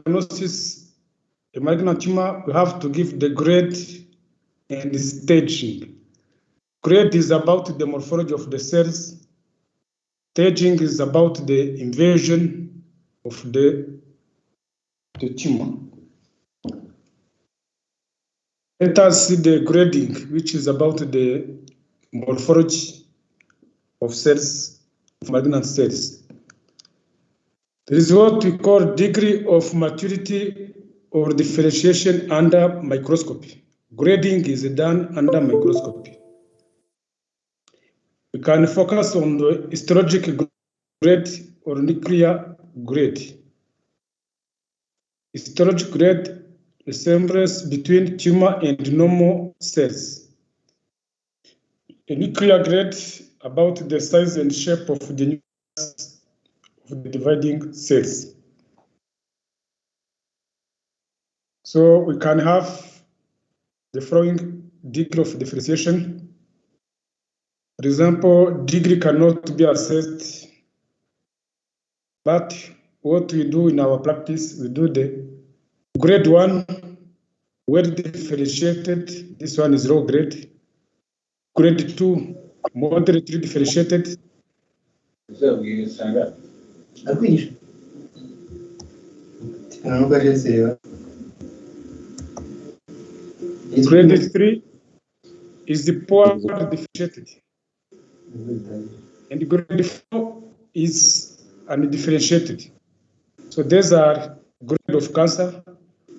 diagnosis a malignant tumor, we have to give the grade and the staging. Grade is about the morphology of the cells. Staging is about the invasion of the tumor. Let us see the grading, which is about the morphology of cells, of malignant cells. There is what we call degree of maturity or differentiation under microscopy. Grading is done under microscopy. We can focus on the histologic grade or nuclear grade. Histologic grade resemblance between tumor and normal cells. A nuclear grade about the size and shape of the nucleus of the dividing cells. So we can have the following degree of differentiation. For example, degree cannot be assessed, but what we do in our practice, we do the grade 1, well differentiated. This one is low grade. Grade 2, moderately differentiated. Grade 3 is the poor differentiated. And grade 4 is undifferentiated. So these are grades of cancer.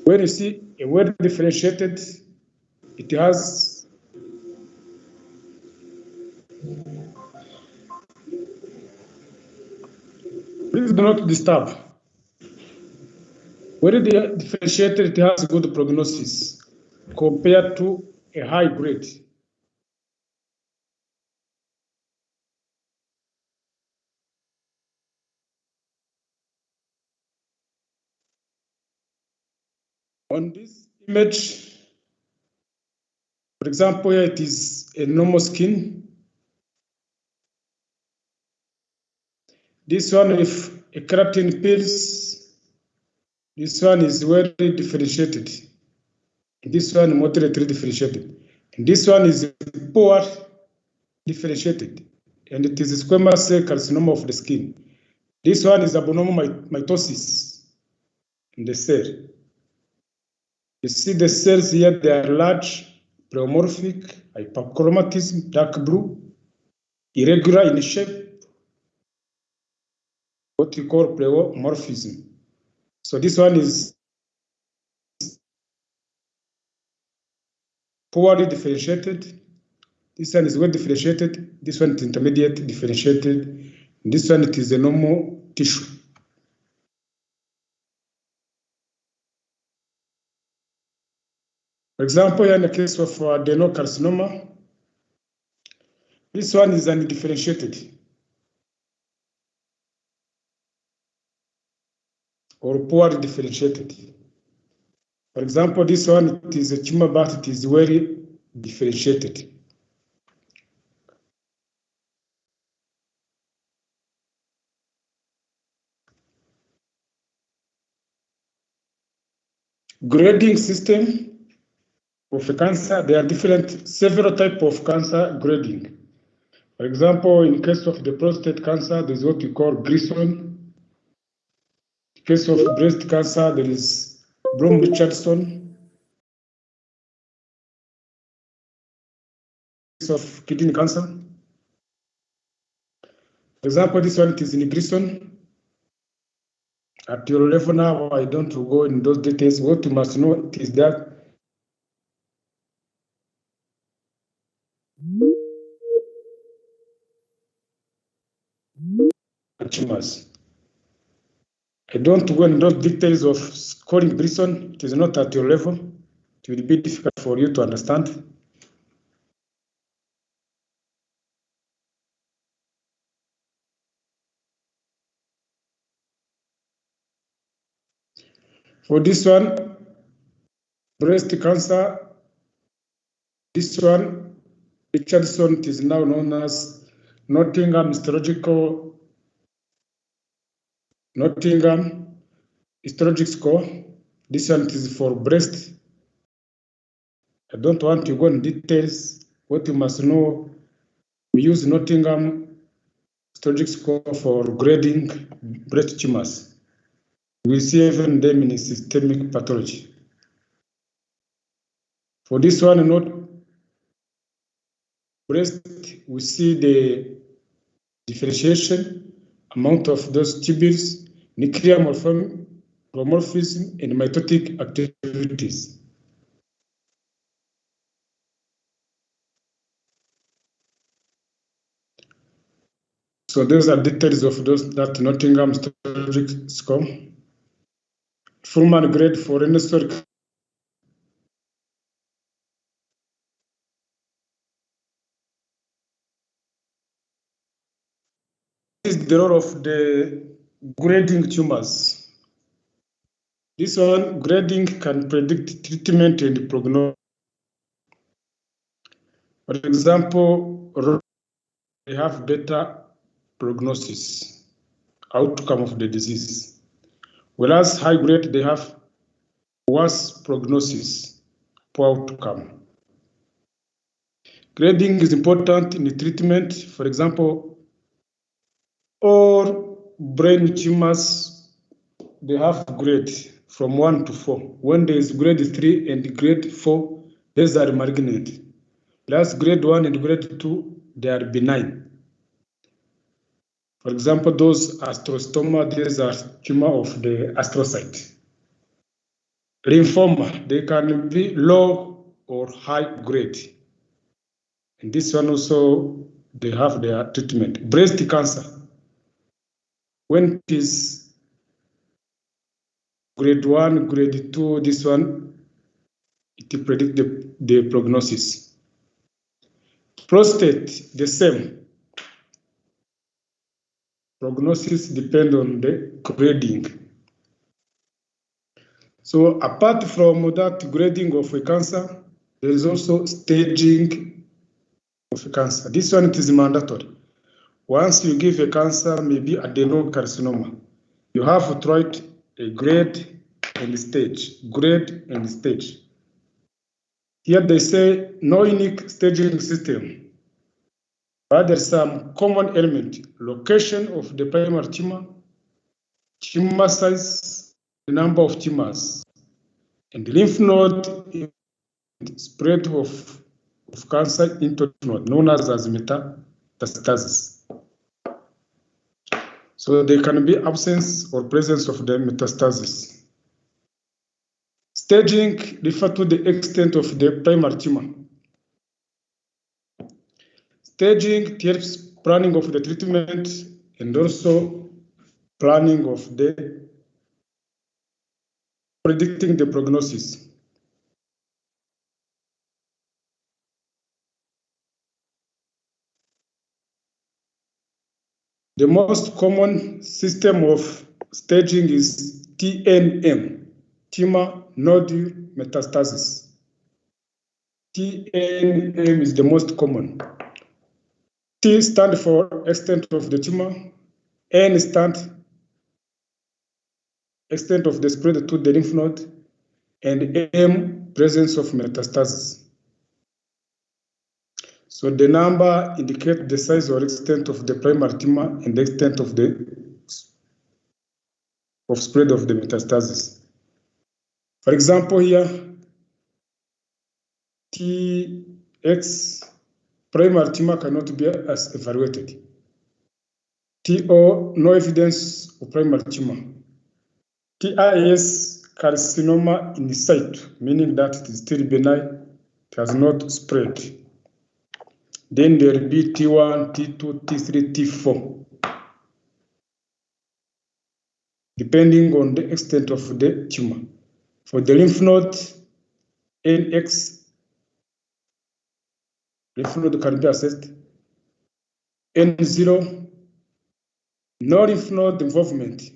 When you see a well differentiated, it has please do not disturb. When differentiated, it has good prognosis compared to a high grade. On this image, for example, here it is a normal skin. This one with a keratin pills. This one is very differentiated. This one moderately differentiated. And this one is poor differentiated. And it is a squamous cell carcinoma of the skin. This one is abnormal mitosis in the cell. You see the cells here, they are large, pleomorphic, hyperchromatism, dark blue, irregular in shape, what we call pleomorphism. So this one is poorly differentiated. This one is well differentiated. This one is intermediate differentiated. And this one it is a normal tissue. For example, here in the case of adenocarcinoma, this one is undifferentiated or poorly differentiated. For example, this one it is a tumor, but it is very differentiated. Grading system of a cancer, there are several types of cancer grading. For example, in case of the prostate cancer, there is what we call Grissom. In case of breast cancer, there is Bloom-Richardson. In case of kidney cancer, for example, this one it is in Grissom. At your level now, I don't go in those details. What you must know is that tumors. I don't go in those details of scoring Grissom. It is not at your level. It will be difficult for you to understand. For this one, breast cancer, this one, Richardson, it is now known as Nottingham histological. Nottingham histologic score. This one is for breast. I don't want to go in details. What you must know, we use Nottingham histologic score for grading breast tumors. We see even them in systemic pathology. For this one, not breast, we see the differentiation, amount of those tubules, nuclear morphism, and mitotic activities. So those are details of those that Nottingham histologic score. Fullman grade for any historic. This is the role of the grading tumors. This one, grading can predict treatment and prognosis. For example, they have better prognosis, outcome of the disease. Whereas high grade, they have worse prognosis, poor outcome. Grading is important in the treatment. For example, all brain tumors, they have grade from 1 to 4. When there is grade 3 and grade 4, these are malignant. Whereas grade 1 and grade 2, they are benign. For example, those astrostoma, these are tumor of the astrocyte. Lymphoma, they can be low or high grade. And this one also, they have their treatment. Breast cancer, when it is grade 1, grade 2, this one, it predicts the prognosis. Prostate, the same. Prognosis depends on the grading. So apart from that grading of a cancer, there is also staging of cancer. This one, it is mandatory. Once you give a cancer, maybe adenocarcinoma, you have to write a grade and stage, grade and stage. Here they say no unique staging system, but there's some common element: location of the primary tumor, tumor size, the number of tumors, and the lymph node spread of cancer into lymph node, known as metastasis. So there can be absence or presence of the metastasis. Staging refers to the extent of the primary tumor. Staging helps planning of the treatment and also planning of the predicting the prognosis. The most common system of staging is TNM, tumor nodule metastasis. TNM is the most common. T stands for extent of the tumor, N stands extent of the spread to the lymph node, and M presence of metastasis. So the number indicates the size or extent of the primary tumor and the extent of the spread of the metastasis. For example, here TX primary tumor cannot be as evaluated. TO no evidence of primary tumor. TIS carcinoma in situ, meaning that it is still benign, it has not spread. Then there will be T1, T2, T3, T4, depending on the extent of the tumor. For the lymph node, NX, lymph node can be assessed. N0, no lymph node involvement.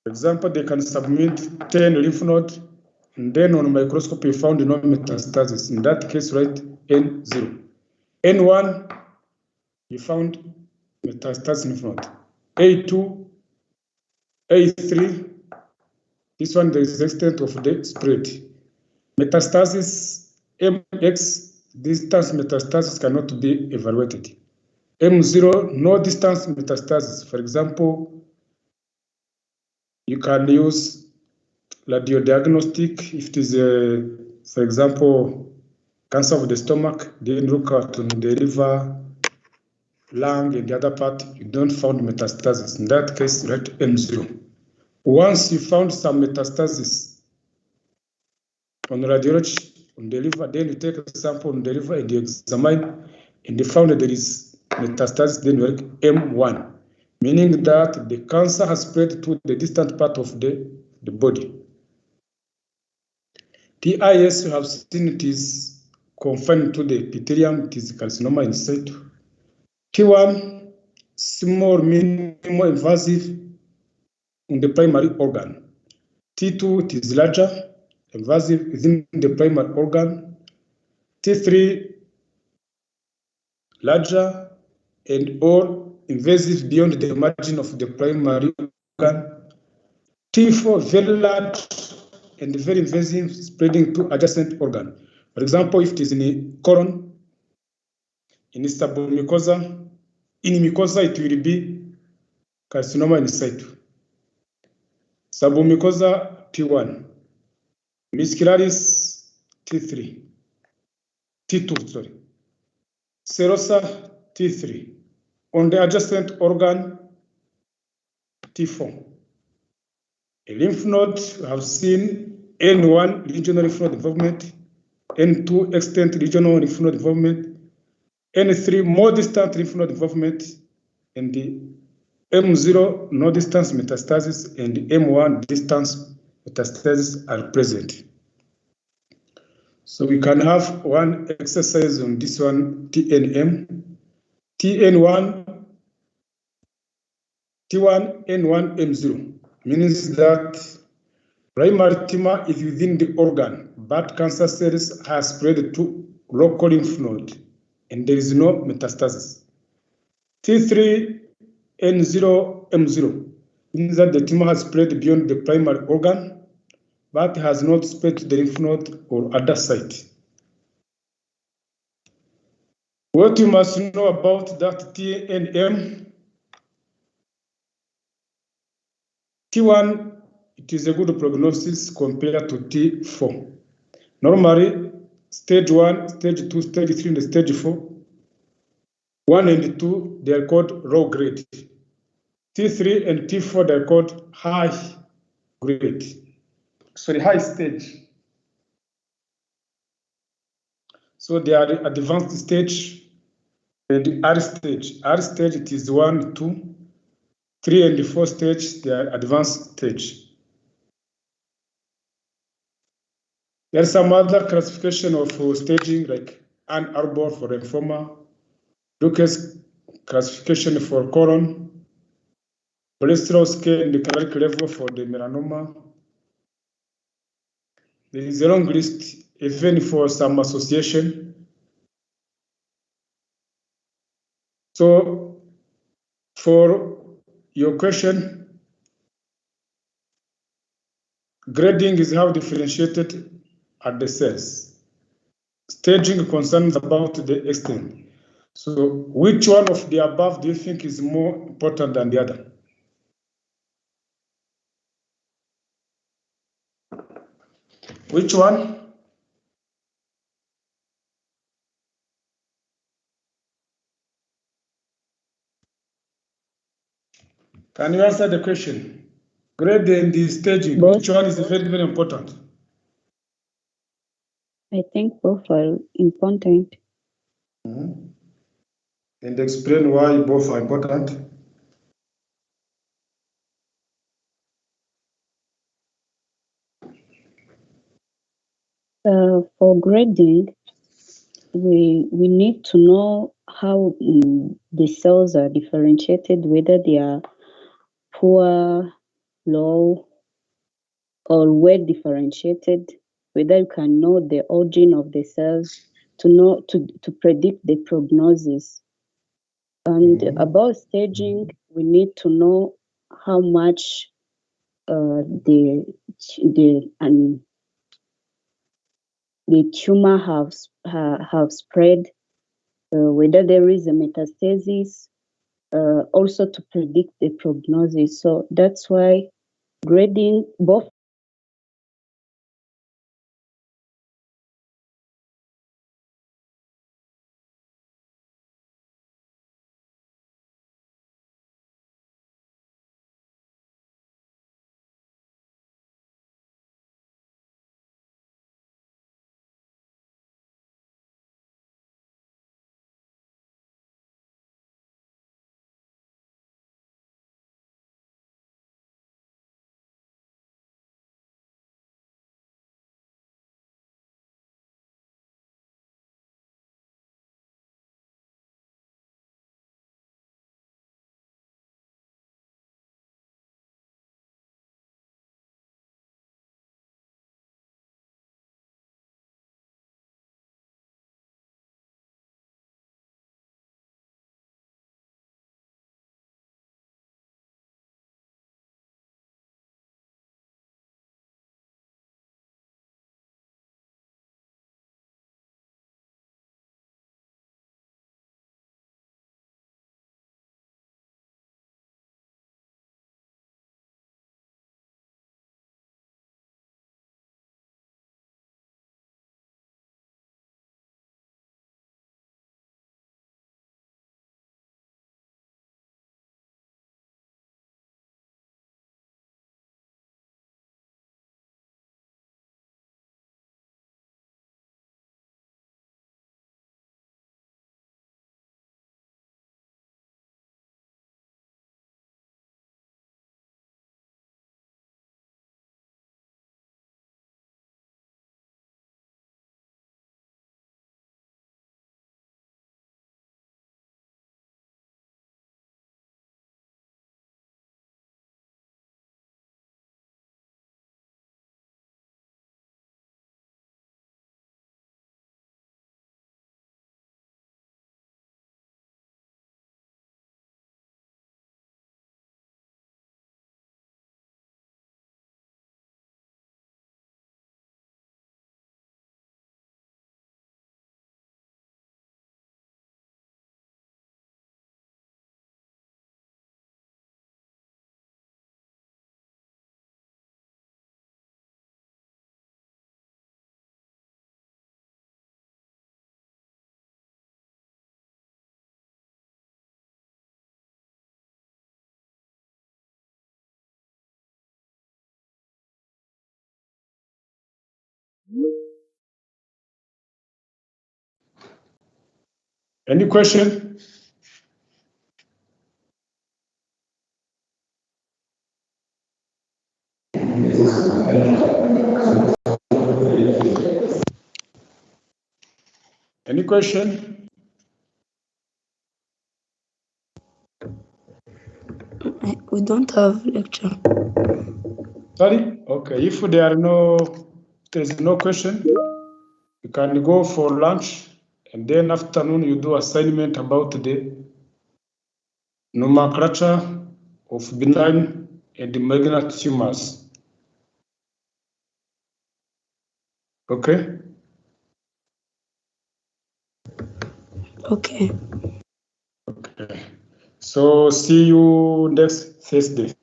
For example, they can submit 10 lymph nodes, and then on microscope you found no metastasis. In that case, write N0. N1, you found metastasis lymph node. A2, A3, This one, there is the extent of the spread. Metastasis, MX, distance metastasis cannot be evaluated. M0, no distance metastasis. For example, you can use radiodiagnostic if it is, for example, cancer of the stomach, then look at the liver, lung, and the other part, you don't find metastasis. In that case, write M0. Once you found some metastasis on radiology, on the liver, then you take a sample on the liver and you examine, and they found that there is metastasis, then you write M1, meaning that the cancer has spread to the distant part of the body. TIS, you have seen it is confined to the epithelium, it is carcinoma in situ. T1, small, minimal invasive in the primary organ. T2, it is larger, invasive within the primary organ. T3, larger and or invasive beyond the margin of the primary organ. T4, very large and very invasive, spreading to adjacent organ. For example, if it is in the colon, in submucosa, in mucosa, it will be carcinoma in situ. Submucosa, T1. Muscularis, T3. T2, sorry. Serosa, T3. On the adjacent organ, T4. A lymph node, we have seen N1, regional lymph node involvement, N2, extent regional lymph node involvement, N3, more distant lymph node involvement, and the M0, no distance metastasis, and the M1, distance metastasis are present. So we can have one exercise on this one, TNM. TN1, T1, N1, M0, means that primary tumor is within the organ, but cancer cells have spread to local lymph node, and there is no metastasis. T3, N0, M0, means that the tumor has spread beyond the primary organ, but has not spread to the lymph node or other site. What you must know about that TNM, T1, it is a good prognosis compared to T4. Normally, stage 1, stage 2, stage 3, and stage 4, 1 and 2, they are called low grade. T3 and T4, they are called high grade. Sorry, high stage. So they are the advanced stage and R stage. R stage, it is 1, 2, 3, and 4 stage, they are advanced stage. There are some other classification of staging, like Ann Arbor for lymphoma, Lucas classification for colon, Bristol scale and the caloric level for the melanoma. There is a long list, even for some association. So, for your question, grading is how differentiated are the cells. Staging concerns about the extent. So, which one of the above do you think is more important than the other? Which one? Can you answer the question? Grade and the staging, Both. which one is very, very important? I think both are important. And explain why both are important. For grading, we need to know how the cells are differentiated, whether they are poor, low, or well differentiated, whether you can know the origin of the cells to predict the prognosis. And about staging, we need to know how much the tumor have spread, whether there is a metastasis, also to predict the prognosis. So that's why grading both Any question? Any question? We don't have lecture. Sorry? Okay, if there's no question, you can go for lunch, and then afternoon you do assignment about the nomenclature of benign and malignant tumors. Okay? Okay. Okay. So see you next Thursday.